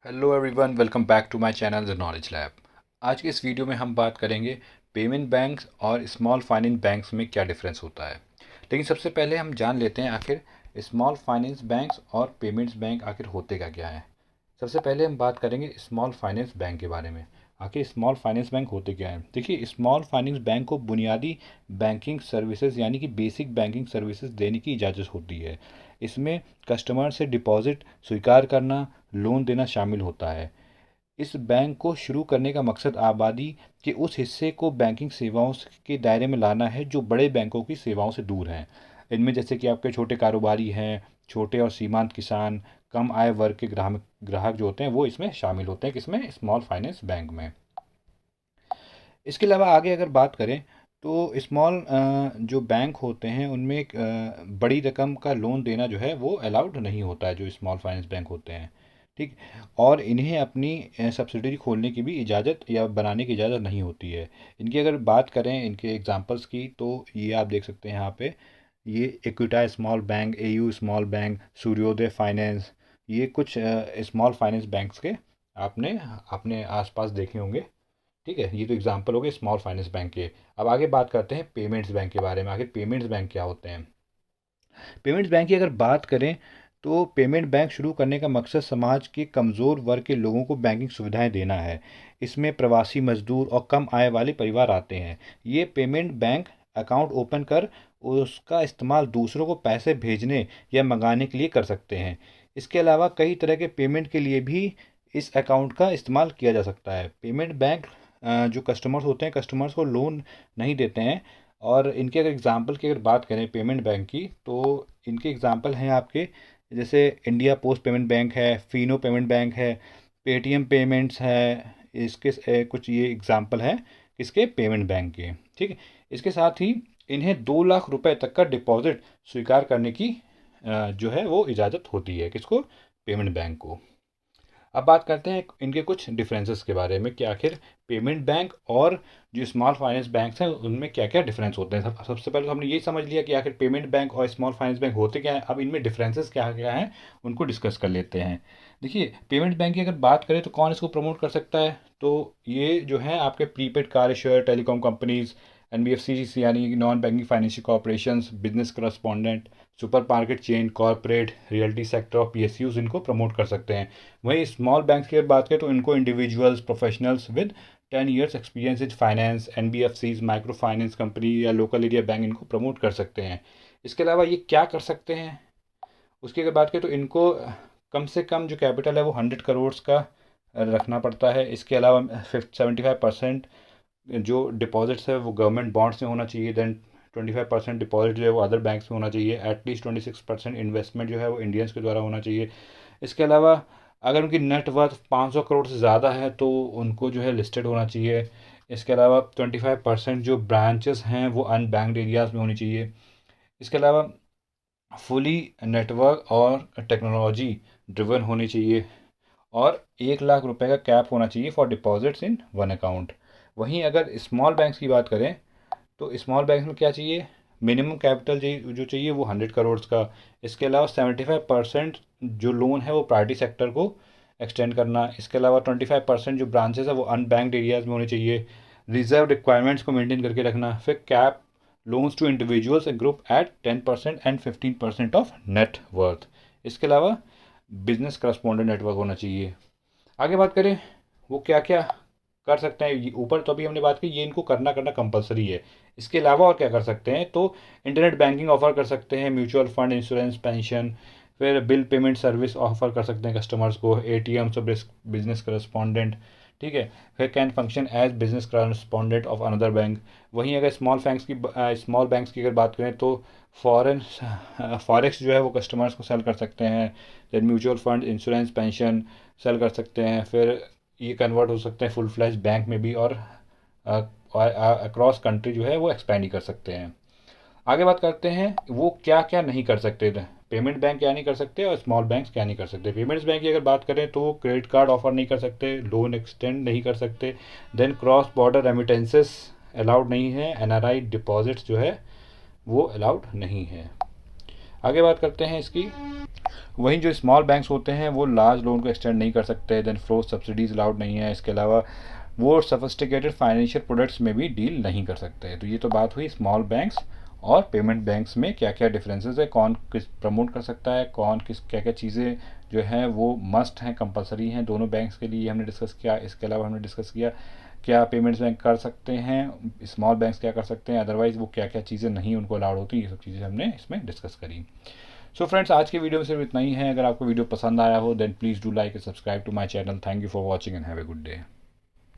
Hello everyone, welcome back to my channel the knowledge lab. आज के इस video में हम बात करेंगे पेमेंट बैंक्स और स्मॉल फाइनेंस बैंक्स में क्या डिफरेंस होता है। लेकिन सबसे पहले हम जान लेते हैं आखिर स्मॉल फाइनेंस बैंक्स और पेमेंट्स बैंक आखिर होते क्या है। सबसे पहले हम बात करेंगे स्मॉल फाइनेंस बैंक के बारे में। आखिर स्मॉल फाइनेंस बैंक होते क्या हैं? देखिए, स्मॉल फाइनेंस बैंक को बुनियादी बैंकिंग सर्विसेज यानी कि बेसिक बैंकिंग सर्विसेज देने की इजाज़त होती है। इसमें कस्टमर से डिपॉजिट स्वीकार करना, लोन देना शामिल होता है। इस बैंक को शुरू करने का मकसद आबादी के उस हिस्से को बैंकिंग सेवाओं के दायरे में लाना है जो बड़े बैंकों की सेवाओं से दूर हैं। इनमें जैसे कि आपके छोटे कारोबारी हैं, छोटे और सीमांत किसान, कम आय वर्ग के ग्राहक ग्राहक जो होते हैं वो इसमें शामिल होते हैं, किसमें? स्मॉल फाइनेंस बैंक में। इसके अलावा आगे अगर बात करें तो स्मॉल जो बैंक होते हैं उनमें एक बड़ी रकम का लोन देना जो है वो अलाउड नहीं होता है, जो स्मॉल फाइनेंस बैंक होते हैं। ठीक। और इन्हें अपनी सब्सिडरी खोलने की भी इजाज़त या बनाने की इजाज़त नहीं होती है। इनकी अगर बात करें इनके एग्जांपल्स की, तो ये आप देख सकते हैं यहाँ पे। ये इक्विटा small bank, AU small bank, सूर्योदय फाइनेंस, ये कुछ स्मॉल फाइनेंस बैंक्स के आपने अपने आसपास देखे होंगे। ठीक है, ये तो एग्जांपल हो गए स्मॉल फाइनेंस बैंक के। अब आगे बात करते हैं पेमेंट्स बैंक के बारे में। आखिर पेमेंट्स बैंक क्या होते हैं? पेमेंट्स बैंक की अगर बात करें तो पेमेंट बैंक शुरू करने का मकसद समाज के कमज़ोर वर्ग के लोगों को बैंकिंग सुविधाएं देना है। इसमें प्रवासी मजदूर और कम आय वाले परिवार आते हैं। ये पेमेंट बैंक अकाउंट ओपन कर उसका इस्तेमाल दूसरों को पैसे भेजने या मंगाने के लिए कर सकते हैं। इसके अलावा कई तरह के पेमेंट के लिए भी इस अकाउंट का इस्तेमाल किया जा सकता है। पेमेंट बैंक जो कस्टमर्स होते हैं, कस्टमर्स को लोन नहीं देते हैं। और इनके अगर एग्जांपल की अगर बात करें पेमेंट बैंक की, तो इनके एग्जांपल हैं आपके, जैसे इंडिया पोस्ट पेमेंट बैंक है, फिनो पेमेंट बैंक है, पेटीएम पेमेंट्स है। इसके कुछ ये एग्जांपल हैं किसके? पेमेंट बैंक के। ठीक है। इसके साथ ही इन्हें 2 लाख रुपए तक का डिपॉजिट स्वीकार करने की जो है वो इजाज़त होती है, किसको? पेमेंट बैंक को। अब बात करते हैं इनके कुछ डिफरेंसेस के बारे में कि आखिर पेमेंट बैंक और जो स्मॉल फाइनेंस बैंक हैं उनमें क्या क्या डिफरेंस होते हैं। सबसे पहले तो हमने ये समझ लिया कि आखिर पेमेंट बैंक और स्मॉल फाइनेंस बैंक होते क्या हैं। अब इनमें डिफरेंसेस क्या क्या हैं उनको डिस्कस कर लेते हैं। देखिए, पेमेंट बैंक की अगर बात करें तो कौन इसको प्रमोट कर सकता है? तो ये जो है आपके prepaid car share, telecom companies, NBFC यानी non banking financial corporations, business correspondent, super market chain, corporate, realty sector और पीएसयूज इनको प्रमोट कर सकते हैं। वहीं स्मॉल बैंक्स की अगर बात करें तो इनको individuals, professionals with 10 years experience in finance, NBFCs, micro finance company या लोकल एरिया बैंक इनको प्रमोट कर सकते हैं। इसके अलावा ये क्या कर सकते हैं उसकी अगर बात करें तो इनको कम से कम जो कैपिटल है वो 100 करोड़ का रखना पड़ता है। इसके अलावा 75% जो डिपॉजिट्स है वो गवर्नमेंट बॉन्ड्स में होना चाहिए। देन 25% डिपॉजिट जो है वो अदर बैंक्स में होना चाहिए। एटलीस्ट 26% इन्वेस्टमेंट जो है वो इंडियंस के द्वारा होना चाहिए। इसके अलावा अगर उनकी नेटवर्थ 500 करोड़ से ज़्यादा है तो उनको जो है लिस्टेड होना चाहिए। इसके अलावा 25% जो ब्रांचेस हैं वो अनबैंक्ड एरियाज़ में होनी चाहिए। इसके अलावा फुली नेटवर्क और टेक्नोलॉजी ड्रिवन होनी चाहिए। और 1 लाख रुपए का कैप होना चाहिए for deposits in one account. वहीं अगर स्मॉल बैंक्स की बात करें तो स्मॉल बैंक्स में क्या चाहिए? मिनिमम कैपिटल जो चाहिए वो 100 करोड़ का। इसके अलावा 75% जो लोन है वो प्राइवेट सेक्टर को एक्सटेंड करना। इसके अलावा 25% जो ब्रांचेस है वो अनबैंक्ड एरियाज में होने चाहिए। रिजर्व रिक्वायरमेंट्स को मेंटेन करके रखना। फिर cap loans to individuals and group at 10% and 15% of net worth. इसके अलावा बिजनेस करस्पॉन्डेंट नेटवर्क होना चाहिए। आगे बात करें वो क्या क्या कर सकते हैं। ऊपर तो अभी हमने बात की ये इनको करना करना कंपलसरी है। इसके अलावा और क्या कर सकते हैं? तो इंटरनेट बैंकिंग ऑफर कर सकते हैं, म्यूचुअल फंड, इंश्योरेंस, पेंशन। फिर बिल पेमेंट सर्विस ऑफर कर सकते हैं कस्टमर्स को, एटीएम से बिजनेस करस्पॉन्डेंट। ठीक है। फिर can function as business correspondent of another bank. वहीं अगर स्मॉल बैंक्स की अगर बात करें तो फॉरेन फॉरेक्स जो है वो कस्टमर्स को सेल कर सकते हैं। Then mutual fund, insurance, pension sell कर सकते हैं। फिर ये कन्वर्ट हो सकते हैं फुल फ्लैश बैंक में भी, और अक्रॉस कंट्री जो है वो एक्सपैंड ही कर सकते हैं। आगे बात करते हैं वो क्या क्या नहीं कर सकते थे। पेमेंट बैंक क्या नहीं कर सकते और स्मॉल बैंक्स क्या नहीं कर सकते। पेमेंट्स बैंक की अगर बात करें तो क्रेडिट कार्ड ऑफर नहीं कर सकते, लोन एक्सटेंड नहीं कर सकते। Then cross border remittances allowed नहीं है। एनआरआई डिपॉजिट्स जो है वो अलाउड नहीं है। आगे बात करते हैं इसकी। वहीं जो स्मॉल बैंक्स होते हैं वो लार्ज लोन को एक्सटेंड नहीं कर सकते, देन फ्लो सब्सिडीज अलाउड नहीं है। इसके अलावा वो सफिस्टिकेटेड फाइनेंशियल प्रोडक्ट्स में भी डील नहीं कर सकते। तो ये तो बात हुई स्मॉल बैंक्स और पेमेंट बैंक्स में क्या क्या डिफरेंसेस है, कौन किस प्रमोट कर सकता है, कौन किस क्या क्या चीज़ें जो हैं वो मस्ट हैं, कंपलसरी हैं दोनों बैंक्स के लिए, हमने डिस्कस किया। इसके अलावा हमने डिस्कस किया क्या पेमेंट्स बैंक कर सकते हैं, स्मॉल बैंक्स क्या कर सकते हैं, अदरवाइज वो क्या क्या चीज़ें नहीं उनको अलाउड होती, ये सब चीज़ें हमने इसमें डिस्कस करी। सो फ्रेंड्स, आज के वीडियो में सिर्फ इतना ही है। अगर आपको वीडियो पसंद आया हो then please do like and subscribe to my channel. Thank you for watching and have a good day.